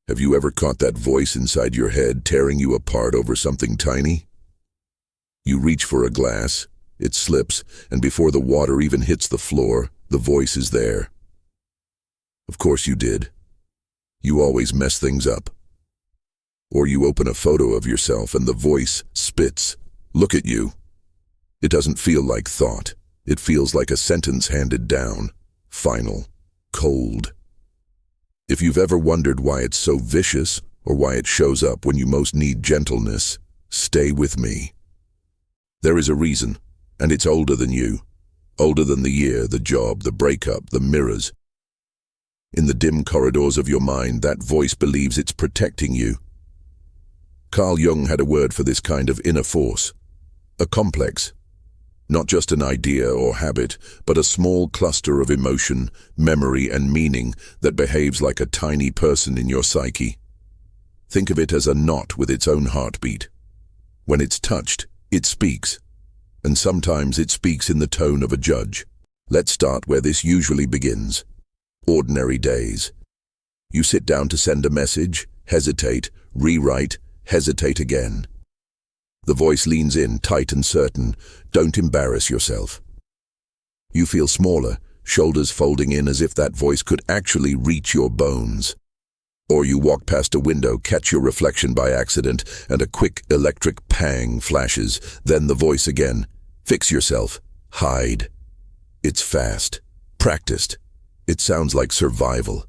Have you ever caught that voice inside your head tearing you apart over something tiny? You reach for a glass, it slips, and before the water even hits the floor, the voice is there. Of course you did. You always mess things up. Or you open a photo of yourself and the voice spits, "Look at you." It doesn't feel like thought. It feels like a sentence handed down, final, cold. If you've ever wondered why it's so vicious, or why it shows up when you most need gentleness, stay with me. There is a reason, and it's older than you. Older than the year, the job, the breakup, the mirrors. In the dim corridors of your mind, that voice believes it's protecting you. Carl Jung had a word for this kind of inner force. A complex. Not just an idea or habit, but a small cluster of emotion, memory, and meaning that behaves like a tiny person in your psyche. Think of it as a knot with its own heartbeat. When it's touched, it speaks. And sometimes it speaks in the tone of a judge. Let's start where this usually begins. Ordinary days. You sit down to send a message, hesitate, rewrite, hesitate again. The voice leans in, tight and certain. Don't embarrass yourself. You feel smaller, shoulders folding in as if that voice could actually reach your bones. Or you walk past a window, catch your reflection by accident, and a quick electric pang flashes. Then the voice again. Fix yourself. Hide. It's fast. Practiced. It sounds like survival.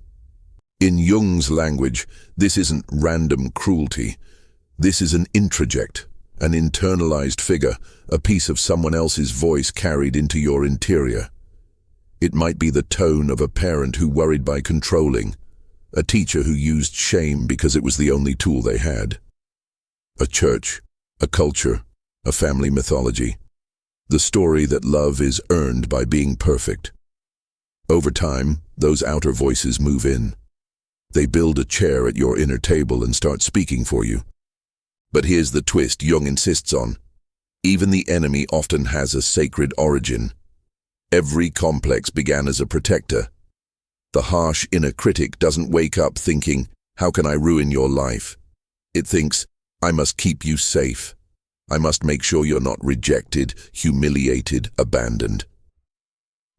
In Jung's language, this isn't random cruelty. This is an introject. An internalized figure, a piece of someone else's voice carried into your interior. It might be the tone of a parent who worried by controlling, a teacher who used shame because it was the only tool they had, a church, a culture, a family mythology, the story that love is earned by being perfect. Over time, those outer voices move in. They build a chair at your inner table and start speaking for you. But here's the twist Jung insists on. Even the enemy often has a sacred origin. Every complex began as a protector. The harsh inner critic doesn't wake up thinking, "How can I ruin your life?" It thinks, "I must keep you safe. I must make sure you're not rejected, humiliated, abandoned."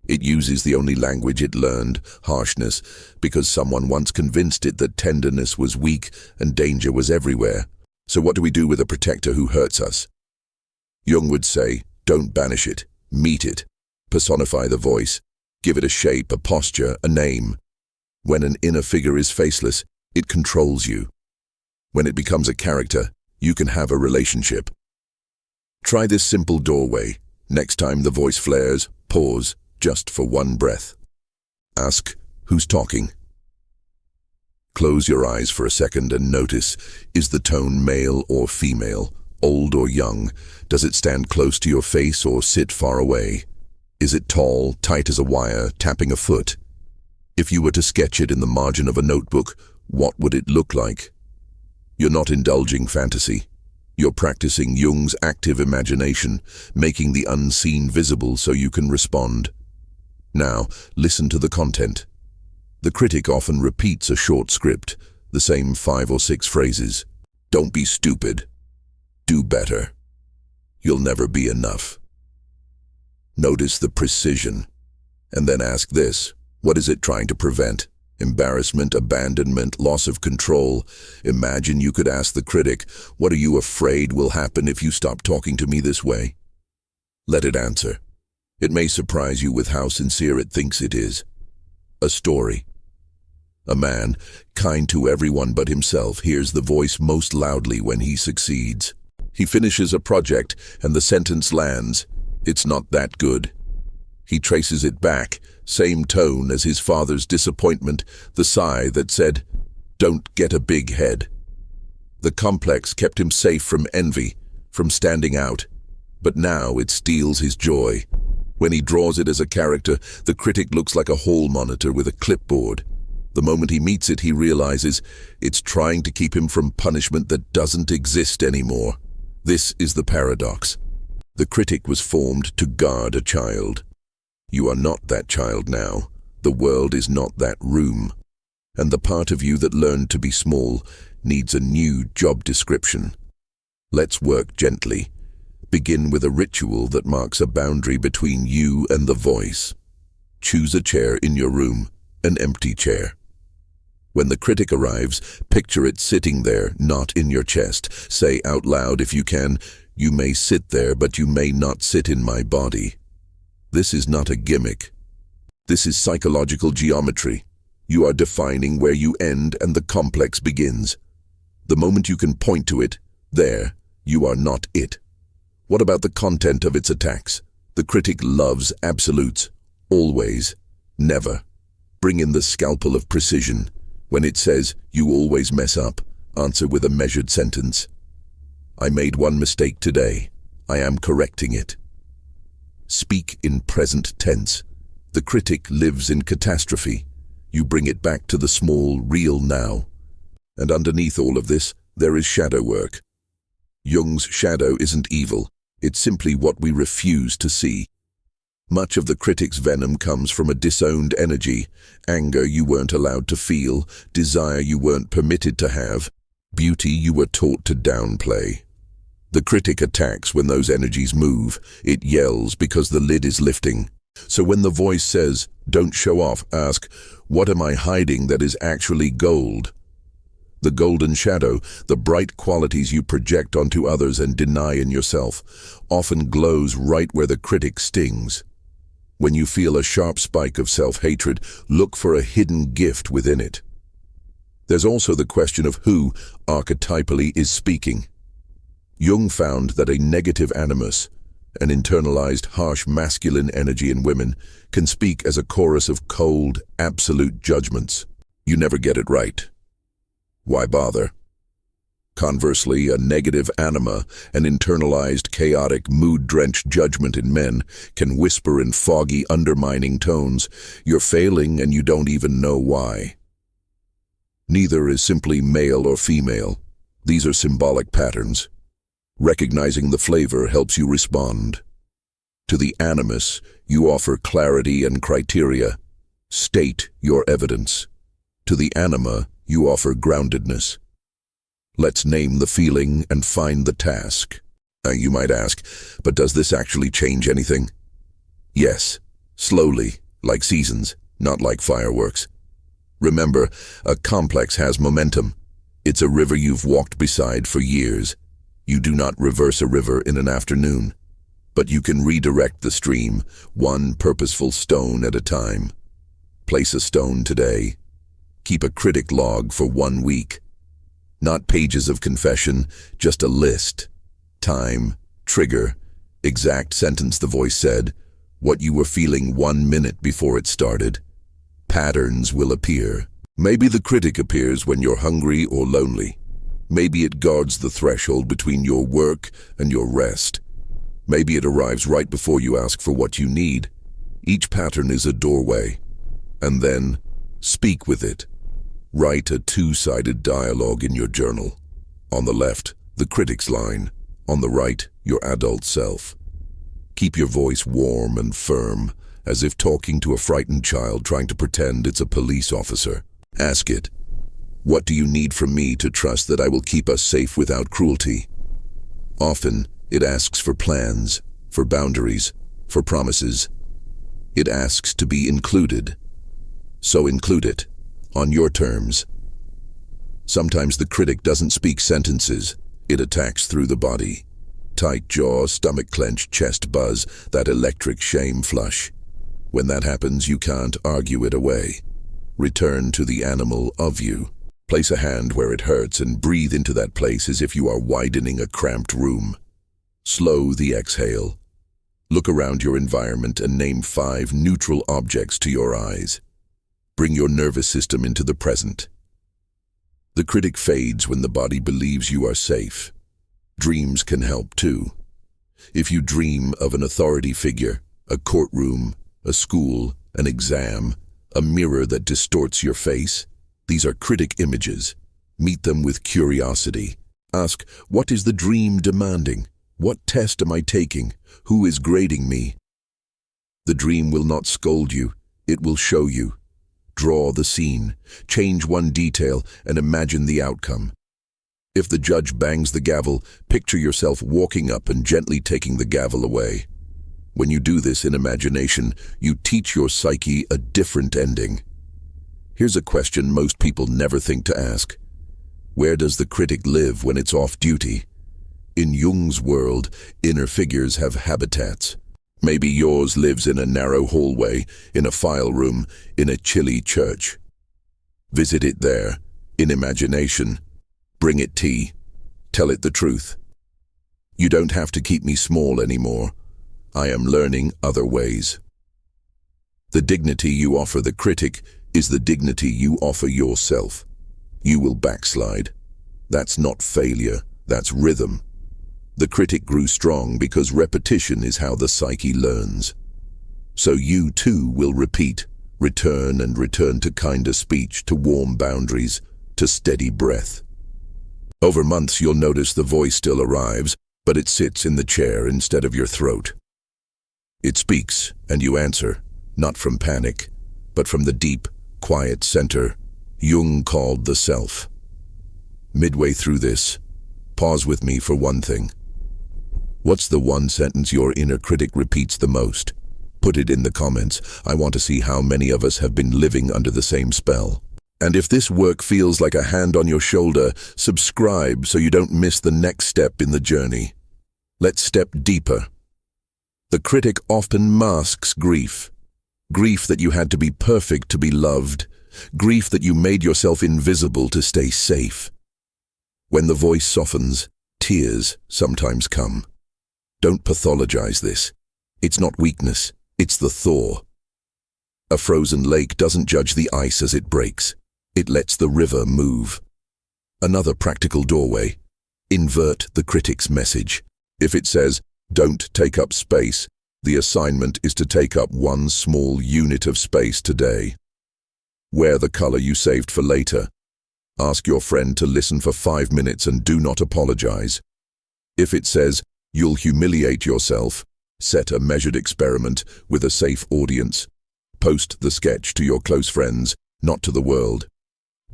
It uses the only language it learned, harshness, because someone once convinced it that tenderness was weak and danger was everywhere. So what do we do with a protector who hurts us? Jung would say, don't banish it, meet it, personify the voice, give it a shape, a posture, a name. When an inner figure is faceless, it controls you. When it becomes a character, you can have a relationship. Try this simple doorway. Next time the voice flares, pause, just for one breath. Ask, who's talking? Close your eyes for a second and notice, is the tone male or female, old or young? Does it stand close to your face or sit far away? Is it tall, tight as a wire, tapping a foot? If you were to sketch it in the margin of a notebook, what would it look like? You're not indulging fantasy. You're practicing Jung's active imagination, making the unseen visible so you can respond. Now, listen to the content. The critic often repeats a short script, the same 5 or 6 phrases. Don't be stupid. Do better. You'll never be enough. Notice the precision. And then ask this, what is it trying to prevent? Embarrassment, abandonment, loss of control. Imagine you could ask the critic, what are you afraid will happen if you stop talking to me this way? Let it answer. It may surprise you with how sincere it thinks it is. A story. A man, kind to everyone but himself, hears the voice most loudly when he succeeds. He finishes a project and the sentence lands, "It's not that good." He traces it back, same tone as his father's disappointment, the sigh that said, "Don't get a big head." The complex kept him safe from envy, from standing out, but now it steals his joy. When he draws it as a character, the critic looks like a hall monitor with a clipboard. The moment he meets it, he realizes it's trying to keep him from punishment that doesn't exist anymore. This is the paradox. The critic was formed to guard a child. You are not that child now. The world is not that room. and the part of you that learned to be small needs a new job description. Let's work gently. Begin with a ritual that marks a boundary between you and the voice. Choose a chair in your room, an empty chair. When the critic arrives, picture it sitting there, not in your chest. Say out loud if you can, "You may sit there, but you may not sit in my body." This is not a gimmick. This is psychological geometry. You are defining where you end and the complex begins. The moment you can point to it, there, you are not it. What about the content of its attacks? The critic loves absolutes. Always. Never. Bring in the scalpel of precision. When it says, "You always mess up," answer with a measured sentence. "I made one mistake today. I am correcting it." Speak in present tense. The critic lives in catastrophe. You bring it back to the small, real now. And underneath all of this, there is shadow work. Jung's shadow isn't evil. It's simply what we refuse to see. Much of the critic's venom comes from a disowned energy, anger you weren't allowed to feel, desire you weren't permitted to have, beauty you were taught to downplay. The critic attacks when those energies move. It yells because the lid is lifting. So when the voice says, "Don't show off," ask, "What am I hiding that is actually gold?" The golden shadow, the bright qualities you project onto others and deny in yourself, often glows right where the critic stings. When you feel a sharp spike of self-hatred, look for a hidden gift within it. There's also the question of who, archetypally, is speaking. Jung found that a negative animus, an internalized, harsh masculine energy in women, can speak as a chorus of cold, absolute judgments. You never get it right. Why bother? Conversely, a negative anima, an internalized, chaotic, mood-drenched judgment in men, can whisper in foggy, undermining tones, "You're failing and you don't even know why." Neither is simply male or female. These are symbolic patterns. Recognizing the flavor helps you respond. To the animus, you offer clarity and criteria. State your evidence. To the anima, you offer groundedness. Let's name the feeling and find the task. You might ask, but does this actually change anything? Yes, slowly, like seasons, not like fireworks. Remember, a complex has momentum. It's a river you've walked beside for years. You do not reverse a river in an afternoon, but you can redirect the stream, one purposeful stone at a time. Place a stone today. Keep a critic log for 1 week. Not pages of confession, just a list. Time, trigger, exact sentence the voice said, what you were feeling 1 minute before it started. Patterns will appear. Maybe the critic appears when you're hungry or lonely. Maybe it guards the threshold between your work and your rest. Maybe it arrives right before you ask for what you need. Each pattern is a doorway. And then, speak with it. Write a 2-sided dialogue in your journal. On the left, the critic's line. On the right, your adult self. Keep your voice warm and firm, as if talking to a frightened child trying to pretend it's a police officer. Ask it, "What do you need from me to trust that I will keep us safe without cruelty?" Often, it asks for plans, for boundaries, for promises. It asks to be included. So include it, on your terms. Sometimes the critic doesn't speak sentences, it attacks through the body. Tight jaw, stomach clench, chest buzz, that electric shame flush. When that happens, you can't argue it away. Return to the animal of you. Place a hand where it hurts and breathe into that place as if you are widening a cramped room. Slow the exhale. Look around your environment and name 5 neutral objects to your eyes. Bring your nervous system into the present. The critic fades when the body believes you are safe. Dreams can help too. If you dream of an authority figure, a courtroom, a school, an exam, a mirror that distorts your face, these are critic images. Meet them with curiosity. Ask, what is the dream demanding? What test am I taking? Who is grading me? The dream will not scold you, it will show you. Draw the scene, change one detail, and imagine the outcome. If the judge bangs the gavel, picture yourself walking up and gently taking the gavel away. When you do this in imagination, you teach your psyche a different ending. Here's a question most people never think to ask. Where does the critic live when it's off duty? In Jung's world, inner figures have habitats. Maybe yours lives in a narrow hallway, in a file room, in a chilly church. Visit it there, in imagination. Bring it tea. Tell it the truth. You don't have to keep me small anymore. I am learning other ways. The dignity you offer the critic is the dignity you offer yourself. You will backslide. That's not failure, that's rhythm. The critic grew strong because repetition is how the psyche learns. So you too will repeat, return and return to kinder speech, to warm boundaries, to steady breath. Over months you'll notice the voice still arrives, but it sits in the chair instead of your throat. It speaks, and you answer, not from panic, but from the deep, quiet center Jung called the self. Midway through this, pause with me for one thing. What's the one sentence your inner critic repeats the most? Put it in the comments. I want to see how many of us have been living under the same spell. And if this work feels like a hand on your shoulder, subscribe so you don't miss the next step in the journey. Let's step deeper. The critic often masks grief. Grief that you had to be perfect to be loved. Grief that you made yourself invisible to stay safe. When the voice softens, tears sometimes come. Don't pathologize this. It's not weakness, it's the thaw. A frozen lake doesn't judge the ice as it breaks. It lets the river move. Another practical doorway. Invert the critic's message. If it says, "Don't take up space," the assignment is to take up one small unit of space today. Wear the color you saved for later. Ask your friend to listen for 5 minutes and do not apologize. If it says, "You'll humiliate yourself," set a measured experiment with a safe audience. Post the sketch to your close friends, not to the world.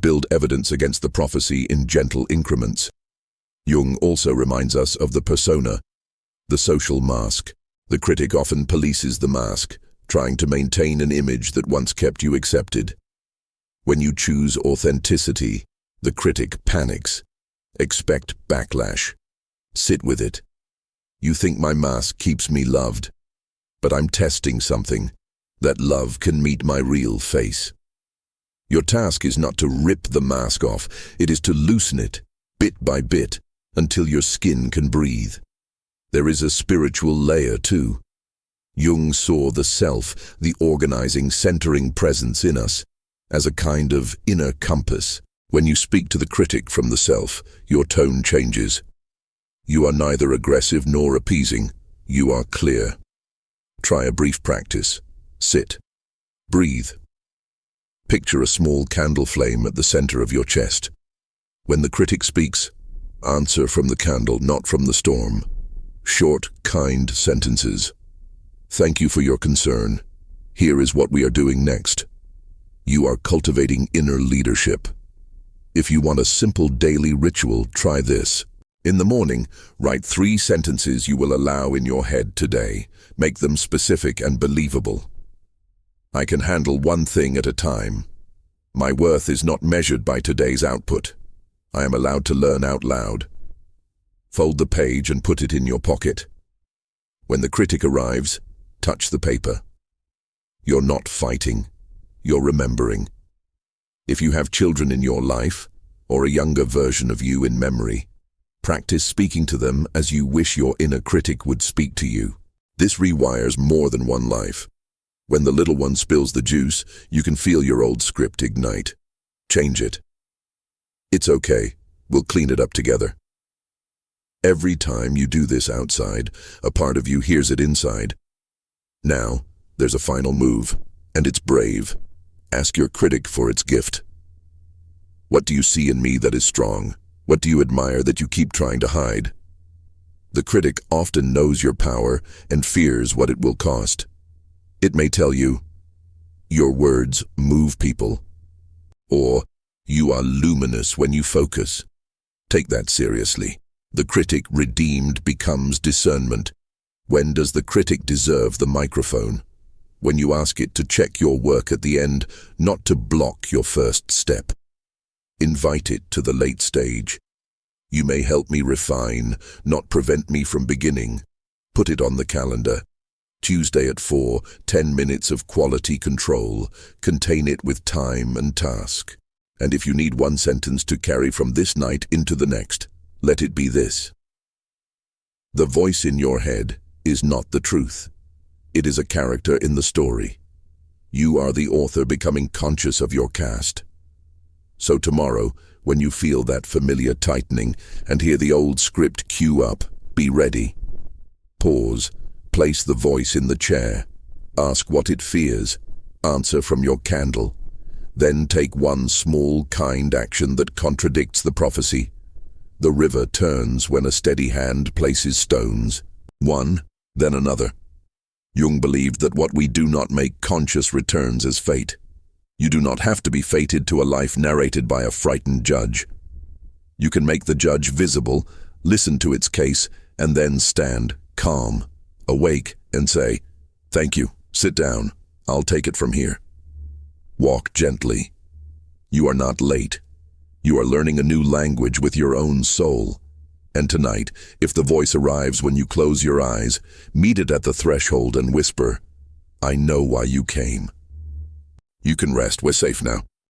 Build evidence against the prophecy in gentle increments. Jung also reminds us of the persona, the social mask. The critic often polices the mask, trying to maintain an image that once kept you accepted. When you choose authenticity, the critic panics. Expect backlash. Sit with it. You think my mask keeps me loved, but I'm testing something. That love can meet my real face. Your task is not to rip the mask off, it is to loosen it, bit by bit, until your skin can breathe. There is a spiritual layer too. Jung saw the self, the organizing, centering presence in us, as a kind of inner compass. When you speak to the critic from the self, your tone changes. You are neither aggressive nor appeasing, you are clear. Try a brief practice. Sit. Breathe. Picture a small candle flame at the center of your chest. When the critic speaks, answer from the candle, not from the storm. Short, kind sentences. Thank you for your concern. Here is what we are doing next. You are cultivating inner leadership. If you want a simple daily ritual, try this. In the morning, write 3 sentences you will allow in your head today. Make them specific and believable. I can handle one thing at a time. My worth is not measured by today's output. I am allowed to learn out loud. Fold the page and put it in your pocket. When the critic arrives, touch the paper. You're not fighting, you're remembering. If you have children in your life, or a younger version of you in memory, practice speaking to them as you wish your inner critic would speak to you. This rewires more than one life. When the little one spills the juice, you can feel your old script ignite. Change it. It's okay, we'll clean it up together. Every time you do this outside, a part of you hears it inside. Now, there's a final move, and it's brave. Ask your critic for its gift. What do you see in me that is strong? What do you admire that you keep trying to hide? The critic often knows your power and fears what it will cost. It may tell you, Your words move people. Or, you are luminous when you focus. Take that seriously. The critic redeemed becomes discernment. When does the critic deserve the microphone? When you ask it to check your work at the end, not to block your first step. Invite it to the late stage. You may help me refine, not prevent me from beginning. Put it on the calendar. Tuesday at 4, 10 minutes of quality control. Contain it with time and task. And if you need one sentence to carry from this night into the next, let it be this. The voice in your head is not the truth. It is a character in the story. You are the author becoming conscious of your cast. So tomorrow, when you feel that familiar tightening and hear the old script cue up, be ready. Pause. Place the voice in the chair. Ask what it fears. Answer from your candle. Then take one small, kind action that contradicts the prophecy. The river turns when a steady hand places stones. One, then another. Jung believed that what we do not make conscious returns as fate. You do not have to be fated to a life narrated by a frightened judge. You can make the judge visible, listen to its case, and then stand, calm, awake, and say, "Thank you, sit down, I'll take it from here." Walk gently. You are not late. You are learning a new language with your own soul. And tonight, if the voice arrives when you close your eyes, meet it at the threshold and whisper, "I know why you came." You can rest, we're safe now.